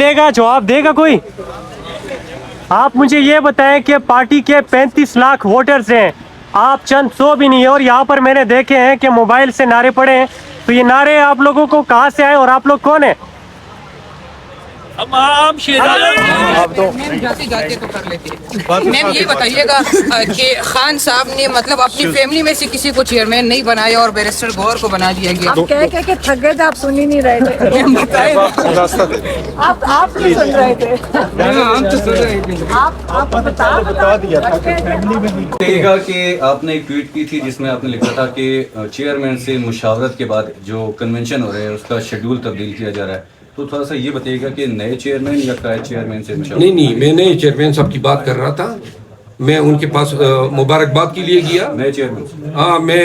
لے گا جواب دے گا کوئی؟ آپ مجھے یہ بتائیں کہ پارٹی کے 35 لاکھ ووٹرز ہیں، آپ چند 100 بھی نہیں ہیں، اور یہاں پر میں نے دیکھے ہیں کہ موبائل سے نعرے پڑے ہیں، تو یہ نعرے آپ لوگوں کو کہاں سے آئے اور آپ لوگ کون ہیں؟ میم یہ بتائیے گا کہ خان صاحب نے مطلب اپنی فیملی میں سے کسی کو چیئرمین نہیں بنایا اور بیرسٹر گوہر کو بنا دیا گیا. آپ کہہ کے تھک گئے تھے، آپ سن ہی نہیں رہے تھے. آپ نہیں سن رہے تھے. آپ بتا دیا گا کہ آپ نے ایک ٹویٹ کی تھی جس میں آپ نے لکھا تھا کہ چیئرمین سے مشاورت کے بعد جو کنونشن ہو رہے ہیں اس کا شیڈول تبدیل کیا جا رہا ہے، تو تھوڑا سا یہ بتائیے گا کہ نئے چیئرمین یا قائد چیئرمین سے مشاورت؟ نہیں، میں نئے چیئرمین صاحب کی بات کر رہا تھا. میں ان کے پاس مبارکباد کے لیے گیا. نئے چیئرمین؟ ہاں، میں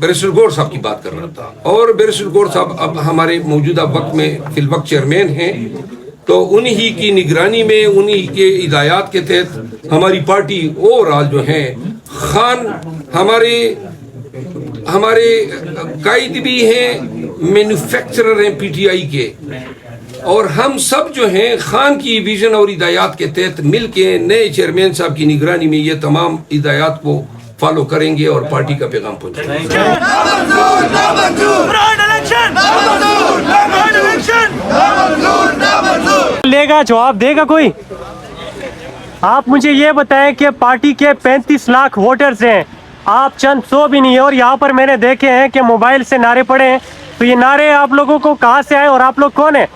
بیرسٹر گور صاحب کی بات کر رہا تھا. اور بیرسٹر گور صاحب اب ہمارے موجودہ وقت میں فی الوقت چیئرمین ہیں، تو انہی کی نگرانی میں، انہی کے ہدایات کے تحت ہماری پارٹی اوور آل جو ہیں، خان ہمارے قائد بھی ہیں، مینوفیکچرر ہیں پی ٹی آئی کے، اور ہم سب جو ہیں خان کی ویژن اور ہدایات کے تحت مل کے نئے چیئرمین صاحب کی نگرانی میں یہ تمام ہدایات کو فالو کریں گے اور پارٹی کا پیغام پہنچائیں گے. لے گا جواب دے گا کوئی؟ آپ مجھے یہ بتائیں کہ پارٹی کے 35 لاکھ ووٹرز ہیں، آپ چند 100 بھی نہیں ہیں، اور یہاں پر میں نے دیکھے ہیں کہ موبائل سے نعرے پڑے ہیں، تو یہ نعرے آپ لوگوں کو کہاں سے آئے اور آپ لوگ کون ہیں؟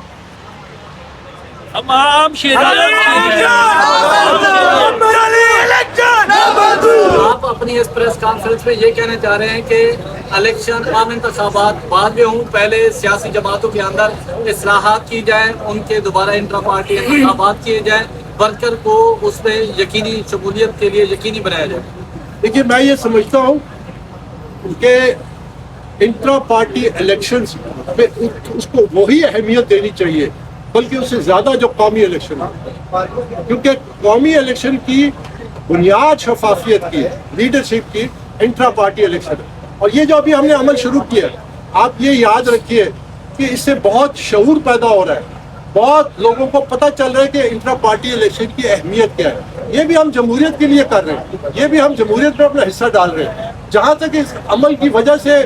آپ اپنی اس پریس کانفرنس میں یہ کہنا چاہ رہے ہیں کہ الیکشن عام انتخابات بعد میں ہوں، پہلے سیاسی جماعتوں کے اندر اصلاحات کی جائیں، ان کے دوبارہ انٹرا پارٹی انتخابات کیے جائیں، ورکر کو اس میں یقینی شمولیت کے لیے یقینی بنایا جائے. دیکھیے، میں یہ سمجھتا ہوں کہ انٹرا پارٹی الیکشنز پہ اس کو وہی اہمیت دینی چاہیے بلکہ اس سے زیادہ جو قومی الیکشن ہے، کیونکہ قومی الیکشن کی بنیاد شفافیت کی، لیڈرشپ کی انٹرا پارٹی الیکشن ہے. اور یہ جو ابھی ہم نے عمل شروع کیا ہے، آپ یہ یاد رکھیے کہ اس سے بہت شعور پیدا ہو رہا ہے، بہت لوگوں کو پتہ چل رہا ہے کہ انٹرا پارٹی الیکشن کی اہمیت کیا ہے. یہ بھی ہم جمہوریت کے لیے کر رہے ہیں، یہ بھی ہم جمہوریت میں اپنا حصہ ڈال رہے ہیں. جہاں تک اس عمل کی وجہ سے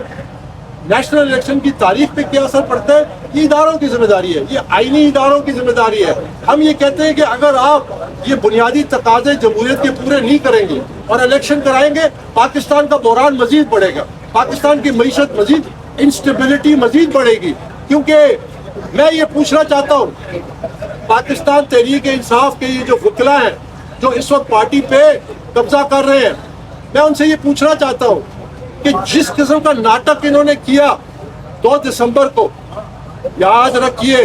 نیشنل الیکشن کی تاریخ پہ کیا اثر پڑتا ہے، یہ اداروں کی ذمہ داری ہے، یہ آئینی اداروں کی ذمہ داری ہے. ہم یہ کہتے ہیں کہ اگر آپ یہ بنیادی تقاضے جمہوریت کے پورے نہیں کریں گے اور الیکشن کرائیں گے، پاکستان کا بحران مزید بڑھے گا، پاکستان کی معیشت مزید، انسٹیبلٹی مزید بڑھے گی. کیونکہ میں یہ پوچھنا چاہتا ہوں، پاکستان تحریک انصاف کے یہ جو وکلا ہیں جو اس وقت پارٹی پہ قبضہ کر رہے ہیں، میں ان سے یہ پوچھنا چاہتا ہوں کہ جس قسم کا ناٹک انہوں نے کیا 2 دسمبر کو، یاد رکھیے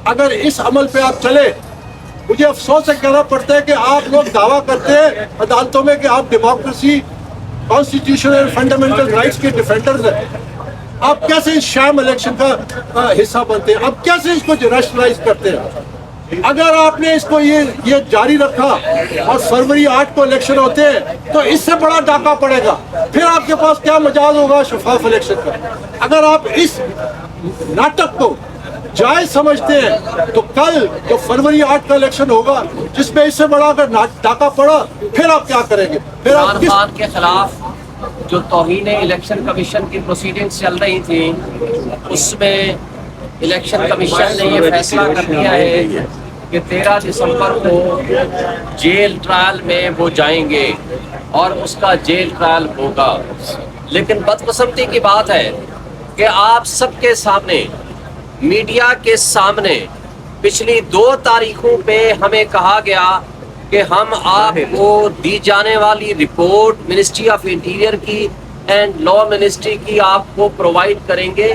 اگر اس عمل پہ آپ چلے، مجھے افسوس سے کہنا پڑتا ہے کہ آپ لوگ دعویٰ کرتے ہیں عدالتوں میں کہ آپ ڈیموکریسی، کانسٹیٹیوشن اور فنڈامنٹل رائٹس کے ڈیفینڈرز ہیں. آپ کیسے اس شام الیکشن کا حصہ بنتے ہیں؟ آپ کیسے اس کو ریشنلائز کرتے ہیں؟ اگر آپ نے اس کو یہ جاری رکھا اور فروری 8 کو الیکشن ہوتے ہیں تو اس سے بڑا ڈاکہ پڑے گا، پھر آپ کے پاس کیا مجال ہوگا شفاف الیکشن کا؟ اگر آپ اس ناٹک کو جائز سمجھتے ہیں تو کل جو فروری 8 کا الیکشن ہوگا جس میں اس سے بڑا اگر ڈاکہ پڑا، پھر آپ کیا کریں گے؟ پھر آپ عمران خان کے خلاف جو توہین الیکشن کمیشن کی پروسیڈنگز چل رہی تھیں، اس میں الیکشن کمیشن نے یہ فیصلہ کر دیا ہے کہ 13 دسمبر کو جیل ٹرائل میں وہ جائیں گے اور اس کا جیل ٹرائل ہوگا. لیکن بدقسمتی کی بات ہے کہ آپ سب کے سامنے، میڈیا کے سامنے پچھلی 2 تاریخوں پہ ہمیں کہا گیا کہ ہم آپ کو دی جانے والی رپورٹ منسٹری آف انٹیریئر کی اینڈ لا منسٹری کی آپ کو پرووائڈ کریں گے.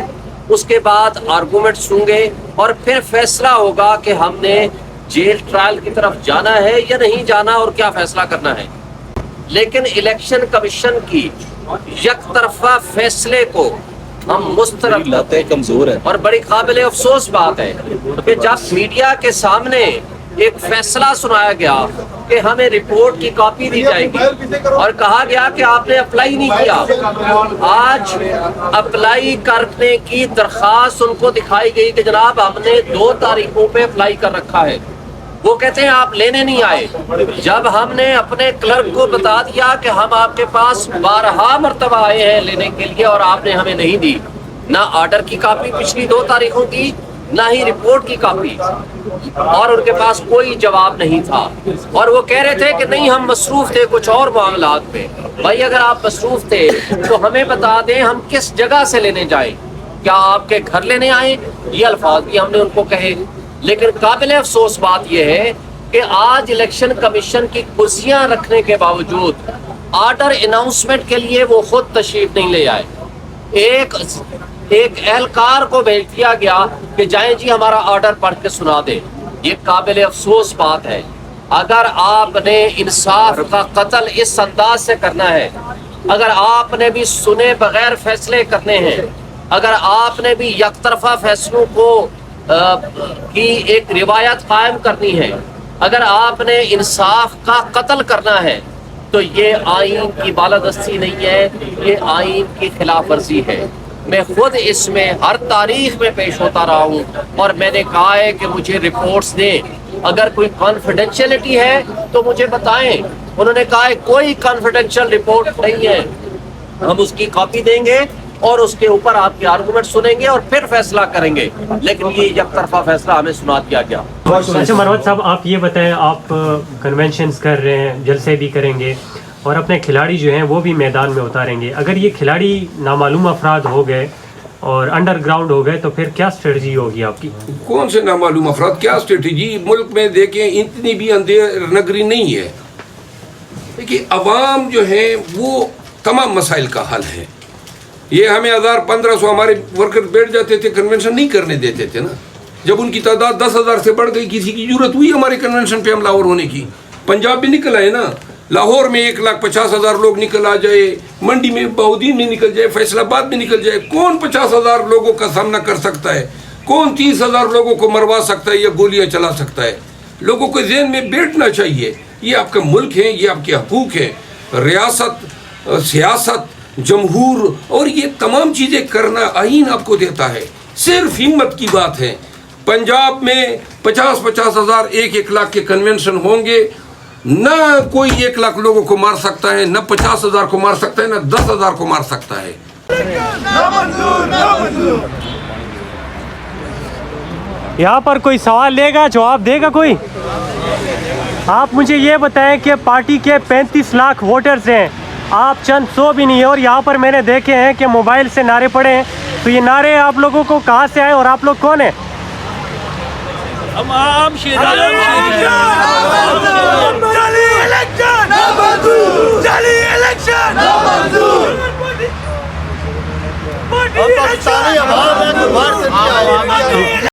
اس کے بعد آرگومنٹس ہوں گے اور پھر فیصلہ ہوگا کہ ہم نے جیل ٹرائل کی طرف جانا ہے یا نہیں جانا اور کیا فیصلہ کرنا ہے. لیکن الیکشن کمیشن کی یک طرفہ فیصلے کو ہم مسترد کرتے ہیں، کمزور ہے. اور بڑی قابل افسوس بات ہے کہ جب میڈیا کے سامنے ایک فیصلہ سنایا گیا کہ ہمیں رپورٹ کی کاپی دی جائے گی اور کہا گیا کہ آپ نے اپلائی نہیں کیا. آج اپلائی کرنے کی درخواست ان کو دکھائی گئی کہ جناب ہم نے 2 تاریخوں پہ اپلائی کر رکھا ہے. وہ کہتے ہیں آپ لینے نہیں آئے. جب ہم نے اپنے کلرک کو بتا دیا کہ ہم آپ کے پاس 12 مرتبہ آئے ہیں لینے کے لیے اور آپ نے ہمیں نہیں دی، نہ آرڈر کی کاپی پچھلی 2 تاریخوں کی، نہ ہی رپورٹ کی کاپی، اور ان کے پاس کوئی جواب نہیں تھا. اور وہ کہہ رہے تھے کہ نہیں ہم مصروف تھے کچھ اور معاملات پہ. بھائی اگر آپ مصروف تھے تو ہمیں بتا دیں ہم کس جگہ سے لینے جائیں. کیا آپ کے گھر لینے آئیں؟ یہ الفاظ بھی ہم نے ان کو کہے. لیکن قابل افسوس بات یہ ہے کہ آج الیکشن کمیشن کی کرسیاں رکھنے کے باوجود آرڈر اناؤنسمنٹ کے لیے وہ خود تشریف نہیں لے آئے. ایک اہلکار کو بھیج دیا گیا کہ جائیں جی ہمارا آرڈر پڑھ کے سنا دے. یہ قابل افسوس بات ہے. اگر آپ نے انصاف کا قتل اس انداز سے کرنا ہے، اگر آپ نے بھی سنے بغیر فیصلے کرنے ہیں، اگر آپ نے بھی یک طرفہ فیصلوں کو کی ایک روایت قائم کرنی ہے، اگر آپ نے انصاف کا قتل کرنا ہے، تو یہ آئین کی بالادستی نہیں ہے، یہ آئین کی خلاف ورزی ہے. میں خود اس میں ہر تاریخ میں پیش ہوتا رہا ہوں اور میں نے کہا ہے کہ مجھے رپورٹس دیں. اگر کوئی کانفیڈینشیلٹی ہے تو مجھے بتائیں. انہوں نے کہا ہے کوئی کانفیڈینشیل رپورٹ نہیں ہے، ہم اس کی کاپی دیں گے اور اس کے اوپر آپ کے آرگومنٹ سنیں گے اور پھر فیصلہ کریں گے. لیکن یہ یک طرفہ فیصلہ ہمیں سنا دیا گیا. اچھا مروت صاحب، آپ یہ بتائیں، آپ کنونشنز کر رہے ہیں، جلسے بھی کریں گے اور اپنے کھلاڑی جو ہیں وہ بھی میدان میں اتاریں گے. اگر یہ کھلاڑی نامعلوم افراد ہو گئے اور انڈر گراؤنڈ ہو گئے تو پھر کیا اسٹریٹجی ہوگی آپ کی؟ کون سے نامعلوم افراد؟ کیا اسٹریٹجی؟ ملک میں دیکھیں اتنی بھی اندھیر نگری نہیں ہے. دیکھیے عوام جو ہے وہ تمام مسائل کا حل ہے. یہ ہمیں 1500 ہمارے ورکر بیٹھ جاتے تھے، کنونشن نہیں کرنے دیتے تھے نا. جب ان کی تعداد 10,000 سے بڑھ گئی، کسی کی ضرورت ہوئی ہمارے کنونشن پہ ہم لاہور ہونے کی. پنجاب بھی نکل آئے نا، لاہور میں 1,50,000 لوگ نکل آ جائے، منڈی میں بہودین میں نکل جائے، فیصل آباد میں نکل جائے. کون 50,000 لوگوں کا سامنا کر سکتا ہے؟ کون 30,000 لوگوں کو مروا سکتا ہے یا گولیاں چلا سکتا ہے؟ لوگوں کو ذہن میں بیٹھنا چاہیے یہ آپ کا ملک ہے، یہ آپ کے حقوق ہیں. ریاست، سیاست، جمہور اور یہ تمام چیزیں کرنا آئین آپ کو دیتا ہے. صرف ہمت کی بات ہے. پنجاب میں 50,000 1 لاکھ کے کنونشن ہوں گے. نہ کوئی 1 لاکھ لوگوں کو مار سکتا ہے، نہ 50,000 کو مار سکتا ہے، نہ 10,000 کو مار سکتا ہے. یہاں پر کوئی سوال لے گا، جواب دے گا کوئی؟ آپ مجھے یہ بتائیں کہ پارٹی کے 35 لاکھ ووٹرز ہیں، آپ چند 100 بھی نہیں ہے، اور یہاں پر میں نے دیکھے ہیں کہ موبائل سے نعرے پڑے ہیں. تو یہ نعرے آپ لوگوں کو کہاں سے آئے اور آپ لوگ کون ہیں؟